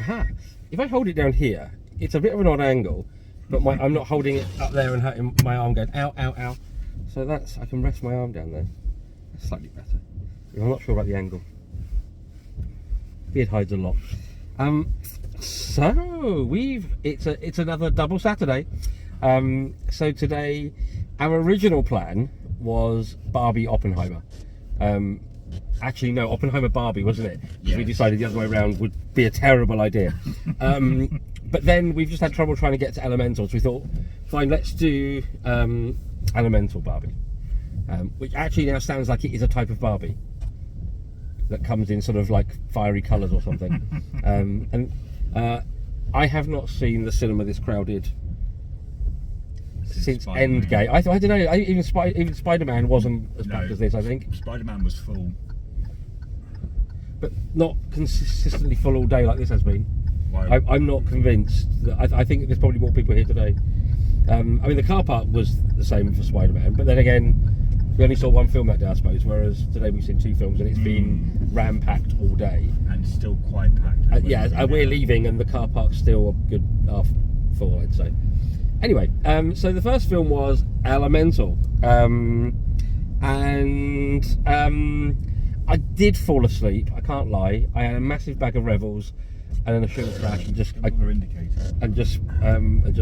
Aha! If I hold it down here, it's a bit of an odd angle, but I'm not holding it up there and hurting my arm going ow, ow, ow. So I can rest my arm down there. That's slightly better. I'm not sure about the angle. Beard hides a lot. So it's another double Saturday. So today, our original plan was Barbie Oppenheimer. Actually, no, Oppenheimer Barbie, wasn't it? Yes. We decided the other way around would be a terrible idea. But then we've just had trouble trying to get to Elemental, so we thought, fine, let's do Elemental Barbie, which actually now sounds like it is a type of Barbie that comes in sort of like fiery colours or something. I have not seen the cinema this crowded since Endgame. I don't know. Even Spider-Man wasn't as packed as this. I think Spider-Man was full, but not consistently full all day like this has been. I'm not convinced. I think there's probably more people here today. I mean, the car park was the same for Spider-Man, but then again, we only saw one film that day, I suppose. Whereas today we've seen two films, and it's been ram-packed all day, and still quite packed. We're leaving, and the car park's still a good half full, I'd say. Anyway, so the first film was Elemental, and I did fall asleep. I can't lie. I had a massive bag of Revels and then a sugar crash, and just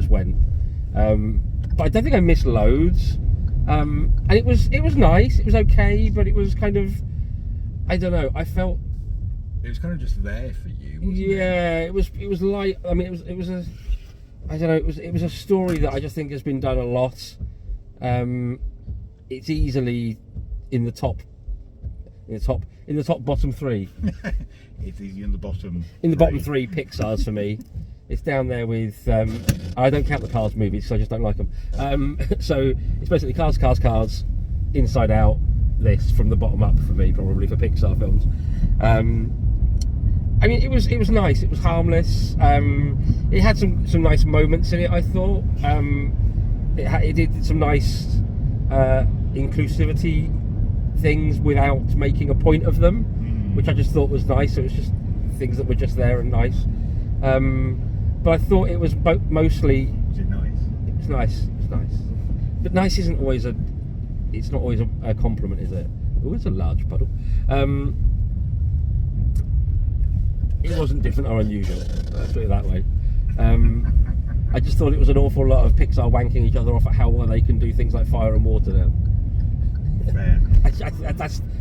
went. But I don't think I missed loads. And it was nice. It was okay, but it was kind of, I don't know. I felt it was kind of just there for you. Wasn't it? It was like, I mean, it was a, I don't know. It was a story that I just think has been done a lot. It's easily in the top bottom three. It's easy in the bottom. In the bottom three Pixar's for me. It's down there with. I don't count the Cars movies, so I just don't like them. So it's basically Cars, Inside Out. This from the bottom up for me, probably for Pixar films. I mean, it was nice. It was harmless. It had some nice moments in it, I thought. It did some nice inclusivity things without making a point of them, which I just thought was nice. It was just things that were just there and nice. But I thought it was mostly. Was it nice? It was nice. It's nice. But nice isn't always a. It's not always a compliment, is it? Oh, it's a large puddle. It wasn't different or unusual. Let's put it that way. I just thought it was an awful lot of Pixar wanking each other off at how well they can do things like fire and water now. Fair.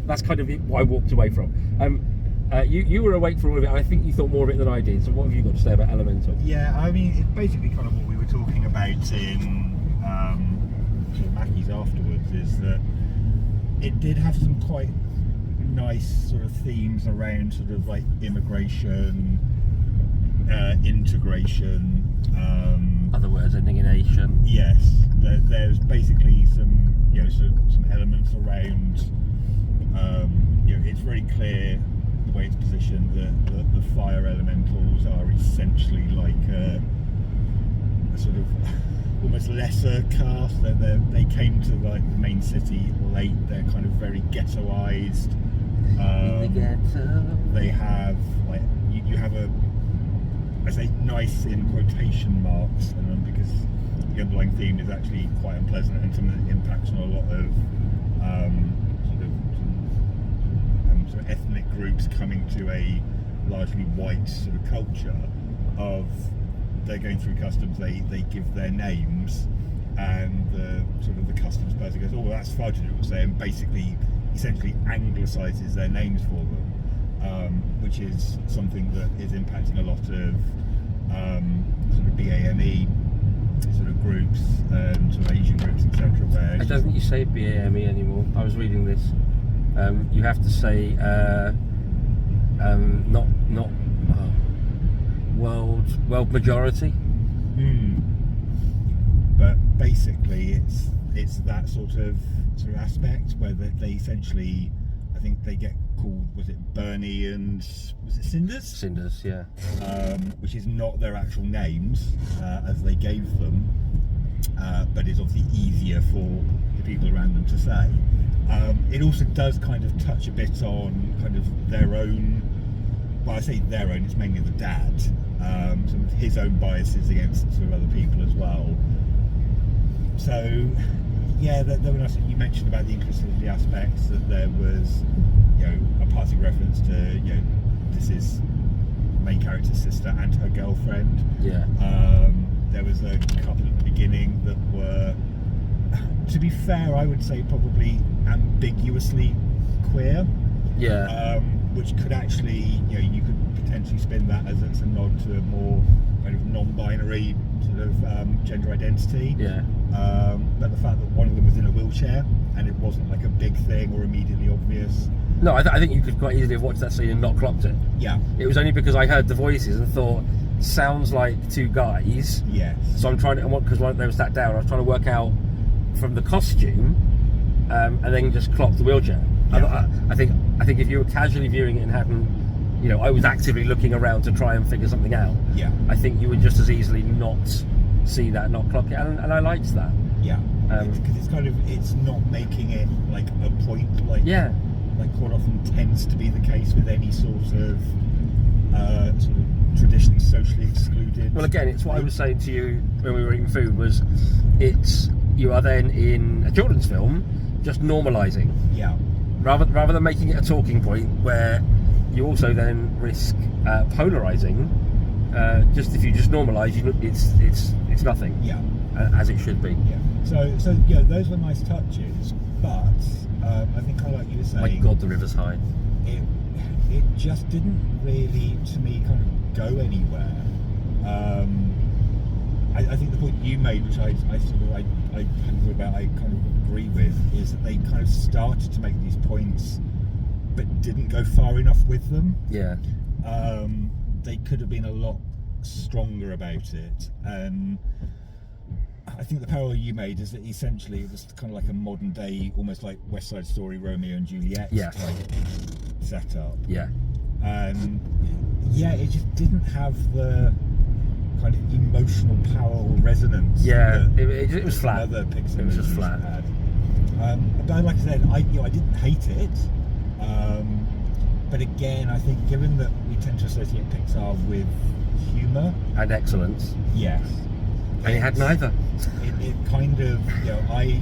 That's kind of what I walked away from. You were awake for all of it, and I think you thought more of it than I did. So what have you got to say about Elemental? Yeah, I mean, it's basically kind of what we were talking about in sort of Mackie's afterwards, is that it did have some quite nice sort of themes around sort of like immigration, integration. Other words ending in Asian. Yes, there's basically some some elements around. It's very clear the way it's positioned that the fire elementals are essentially like a sort of almost lesser caste. They came to like the main city late. They're kind of very ghettoized. In the ghetto. They have like you have a, I say nice in quotation marks, and because the underlying theme is actually quite unpleasant and some of it impacts on a lot of sort of ethnic groups coming to a largely white sort of culture of they're going through customs, they give their names, and the sort of the customs person goes, oh, that's fudge, it will say, and basically essentially anglicizes their names for them, which is something that is impacting a lot of sort of BAME sort of groups and sort of Asian groups, etc. Where I don't think you say BAME anymore. I was reading this. You have to say not world majority. But basically, it's that sort of aspect where they essentially, I think they get called, was it Bernie and was it Cinders? Cinders, yeah. Which is not their actual names as they gave them, but it's obviously easier for the people around them to say. It also does kind of touch a bit on kind of their own well, I say their own, it's mainly the dad, some of his own biases against sort of other people as well. So, yeah, there were nice, you mentioned about the inclusivity aspects, that there was, a passing reference to, this is main character's sister and her girlfriend. Yeah. There was a couple at the beginning that were, to be fair, I would say probably ambiguously queer. Yeah. Which could actually, you could potentially spin that as it's a nod to a more kind of non-binary sort of gender identity. Yeah. But the fact that one of them was in a wheelchair and it wasn't like a big thing or immediately obvious. No, I think you could quite easily have watched that scene and not clocked it. Yeah. It was only because I heard the voices and thought, sounds like two guys. Yes. So I'm trying to, because they were sat down, I was trying to work out from the costume, and then just clocked the wheelchair. Yeah. I think if you were casually viewing it and hadn't, I was actively looking around to try and figure something out. Yeah. I think you would just as easily not see that, not clock it, and I liked that. Yeah. Because it's kind of, it's not making it like a point, like quite often tends to be the case with any sort of traditionally socially excluded. Well, again, it's what I was saying to you when we were eating food, was you are then in a children's film just normalising. Yeah. Rather than making it a talking point where you also then risk polarising. Just if you just normalise, it's nothing. Yeah. As it should be. Yeah. So those were nice touches, but I think like you were saying, My God, the river's high. It just didn't really, to me, kind of go anywhere. I think the point you made, which I hadn't thought about, I kind of agree with, is that they kind of started to make these points, but didn't go far enough with them. Yeah. They could have been a lot stronger about it. I think the parallel you made is that essentially it was kind of like a modern day, almost like West Side Story, Romeo and Juliet type setup. Yeah. And it just didn't have the kind of emotional power or resonance. Yeah, it was flat. Other Pixar it was just flat. Had. But like I said, I didn't hate it. But again, I think given that we tend to associate Pixar with humour and excellence, yes, and it had neither. It kind of, I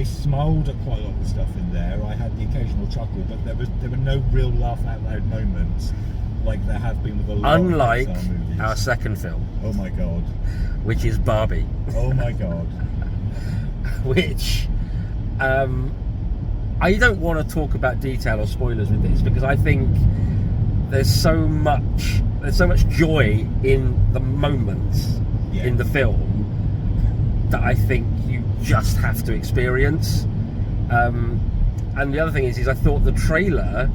smiled at quite a lot of the stuff in there. I had the occasional chuckle, but there were no real laugh out loud moments like there have been with a lot Unlike of Pixar movies. Our second film. Oh my God. Which is Barbie. Oh my God. Which, I don't want to talk about detail or spoilers with this, because I think there's so much joy in the moments in the film that I think you just have to experience. And the other thing is I thought the trailer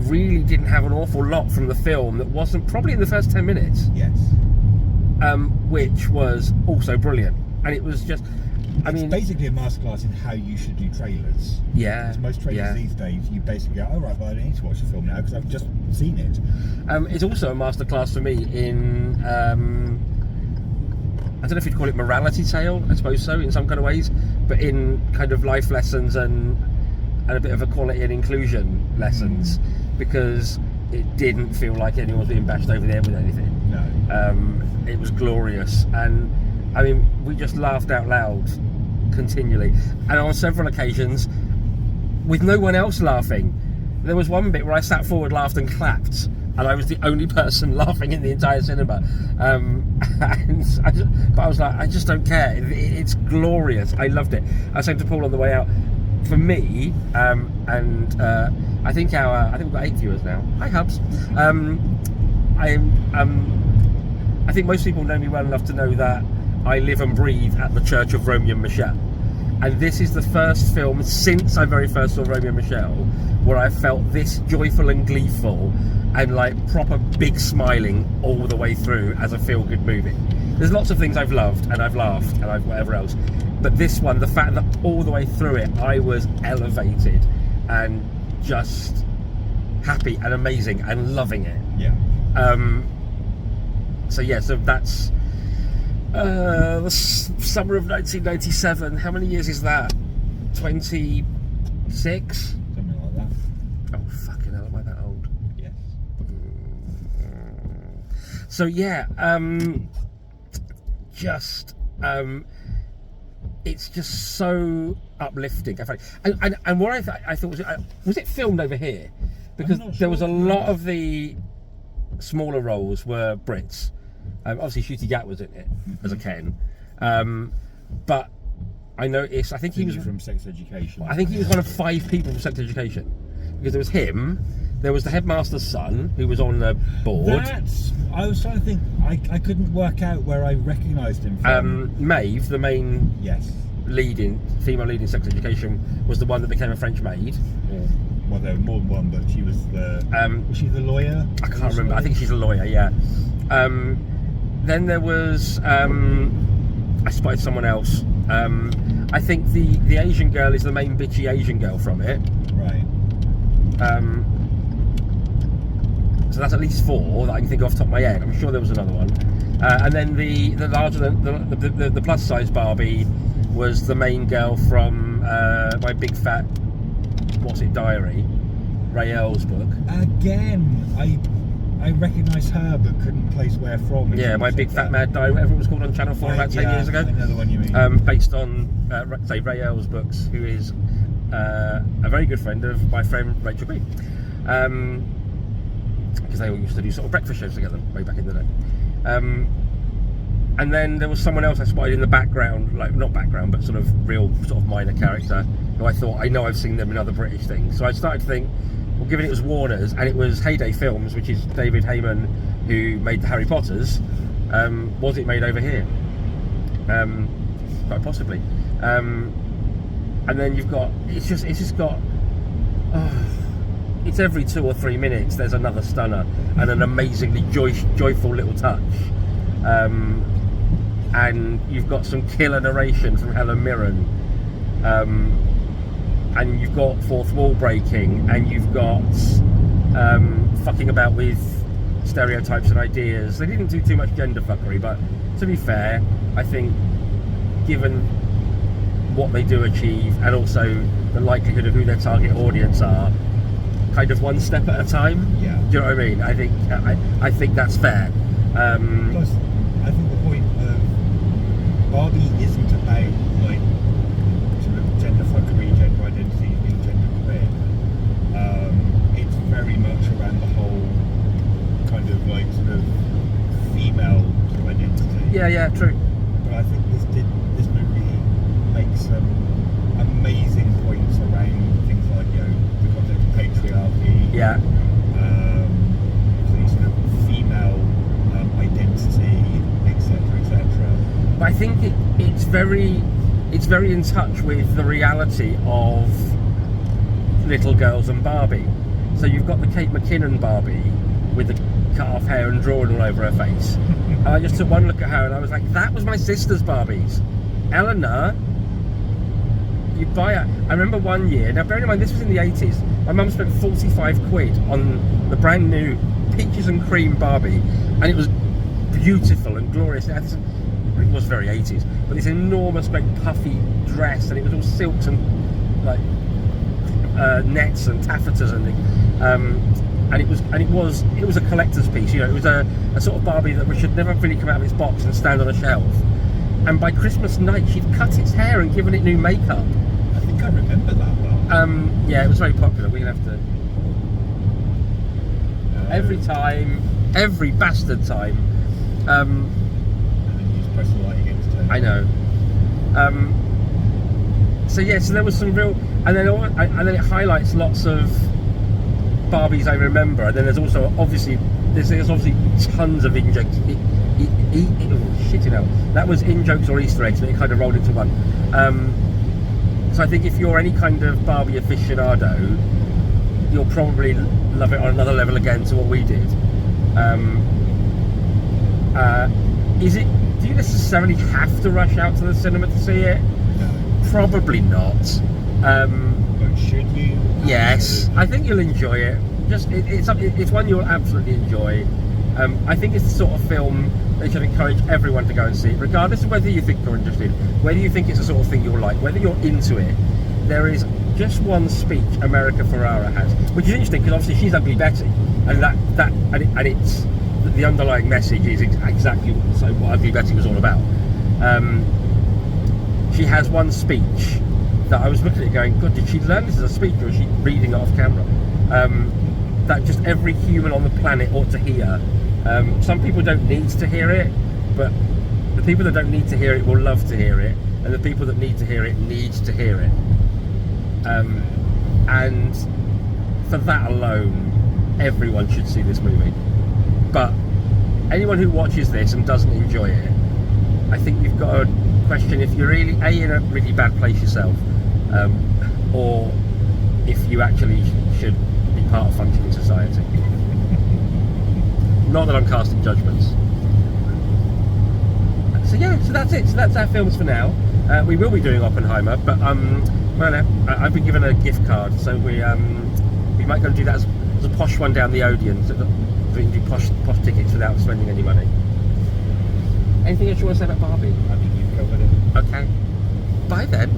really didn't have an awful lot from the film that wasn't probably in the first 10 minutes. Yes. Which was also brilliant. And it was just, it's basically a masterclass in how you should do trailers. Yeah. Because most trailers these days, you basically go, oh right, well I don't need to watch the film now because I've just seen it. It's also a masterclass for me in, I don't know if you'd call it morality tale, I suppose so, in some kind of ways, but in kind of life lessons and a bit of equality and inclusion lessons, because it didn't feel like anyone was being bashed over the head with anything. No. It was glorious, and I mean, we just laughed out loud continually, and on several occasions with no one else laughing. There was one bit where I sat forward, laughed and clapped, and I was the only person laughing in the entire cinema. But I was like, I just don't care. It's glorious. I loved it. I was saying to Paul on the way out, for me, I think we've got 8 viewers now. Hi, Hubs. I think most people know me well enough to know that I live and breathe at the Church of Romeo and Michelle. And this is the first film since I very first saw Romeo and Michelle where I felt this joyful and gleeful and like proper big smiling all the way through as a feel-good movie. There's lots of things I've loved and I've laughed and I've whatever else, but this one, the fact that all the way through it I was elevated and just happy and amazing and loving it. Yeah. So that's the summer of 1997. How many years is that? 26? Something like that. Oh fucking hell, am I that old? Yes. So yeah, it's just so uplifting. And what I thought was it filmed over here? Because there was a lot of the smaller roles were Brits. Obviously, Ncuti Gat was in it as a Ken, but I noticed. I think he was from Sex Education. I think he was one of 5 people from Sex Education, because there was him. There was the headmaster's son who was on the board. I was trying to think. I couldn't work out where I recognised him from. Maeve, the main female lead in Sex Education, was the one that became a French maid. Well, there were more than one, but she was the. Was she the lawyer? I can't remember. I think she's a lawyer. Yeah. Then there was. I spotted someone else. I think the Asian girl is the main bitchy Asian girl from it. Right. So that's at least 4 that I can think of off the top of my head. I'm sure there was another one. And then the larger than the plus size Barbie was the main girl from My Big Fat Diary, Ray Earl's book. Again, I recognise her but couldn't place where from. Yeah, My Big Fat Mad Diary, whatever it was called on Channel 4 about 10 years ago. I know the one you mean. Based on say Ray Earl's books, who is a very good friend of my friend Rachel Green. Because they all used to do sort of breakfast shows together way back in the day. And then there was someone else I spotted in the background, like not background, but sort of real sort of minor character, who I thought, I know I've seen them in other British things. So I started to think, well, given it was Warner's and it was Heyday Films, which is David Heyman, who made the Harry Potters, was it made over here? Quite possibly. And then you've got, it's just got, it's every 2 or 3 minutes there's another stunner and an amazingly joyful little touch. And you've got some killer narration from Helen Mirren, and you've got fourth wall breaking, and you've got fucking about with stereotypes and ideas. They didn't do too much gender fuckery, but to be fair, I think given what they do achieve and also the likelihood of who their target audience are, kind of one step at a time. Yeah. Do you know what I mean? I think that's fair. Plus, I think the point of Barbie isn't about like sort of gender fuckery, gender identity, being gender queer. It's very much around the whole kind of like sort of female sort of identity. Yeah, true. But I think this movie makes some amazing points around things like, you know, the concept of patriarchy. Yeah. The sort of female identity, etc. But I think it's very in touch with the reality of little girls and Barbie. So you've got the Kate McKinnon Barbie with the cut off hair and drawing all over her face. And I just took one look at her and I was like, that was my sister's Barbies. Eleanor, you buy it. I remember one year, now bearing in mind this was in the 80s, my mum spent 45 quid on the brand new peaches and cream Barbie, and it was beautiful and glorious. It was very 80s, but this enormous great puffy dress, and it was all silks and like nets and taffetas and things. And it was a collector's piece. You know, it was a sort of Barbie that should never really come out of its box and stand on a shelf. And by Christmas night, she'd cut its hair and given it new makeup. I think I remember that one. Yeah, it was very popular. We're gonna have to every bastard time. And then you just press the light against her. I know. So yeah, so there was some real, and then it highlights lots of Barbies I remember, and then there's also obviously tons of in jokes. Shit, you know, that was in jokes or Easter eggs, but it kind of rolled into one. So I think if you're any kind of Barbie aficionado, you'll probably love it on another level again to what we did. Do you necessarily have to rush out to the cinema to see it? No. Probably not. But should you? Yes, I think you'll enjoy it. It's one you'll absolutely enjoy. I think it's the sort of film that should encourage everyone to go and see, regardless of whether you think you're interested, whether you think it's the sort of thing you'll like, whether you're into it. There is just one speech America Ferrera has, which is interesting because obviously she's Ugly Betty, and it's the underlying message is exactly what Ugly Betty was all about. She has one speech that I was looking at going, God, did she learn this as a speech or is she reading it off camera? That just every human on the planet ought to hear. Some people don't need to hear it, but the people that don't need to hear it will love to hear it, and the people that need to hear it need to hear it. And for that alone, everyone should see this movie. But anyone who watches this and doesn't enjoy it, I think you've got to question if you're really in a really bad place yourself, or if you actually should be part of functioning society. Not that I'm casting judgments. So yeah, so that's it. So that's our films for now. We will be doing Oppenheimer, but I've been given a gift card, so we might go and do that as a posh one down the Odeon, so that we can do posh tickets without spending any money. Anything else you want to say about Barbie? I think you've covered it. Okay. Bye then.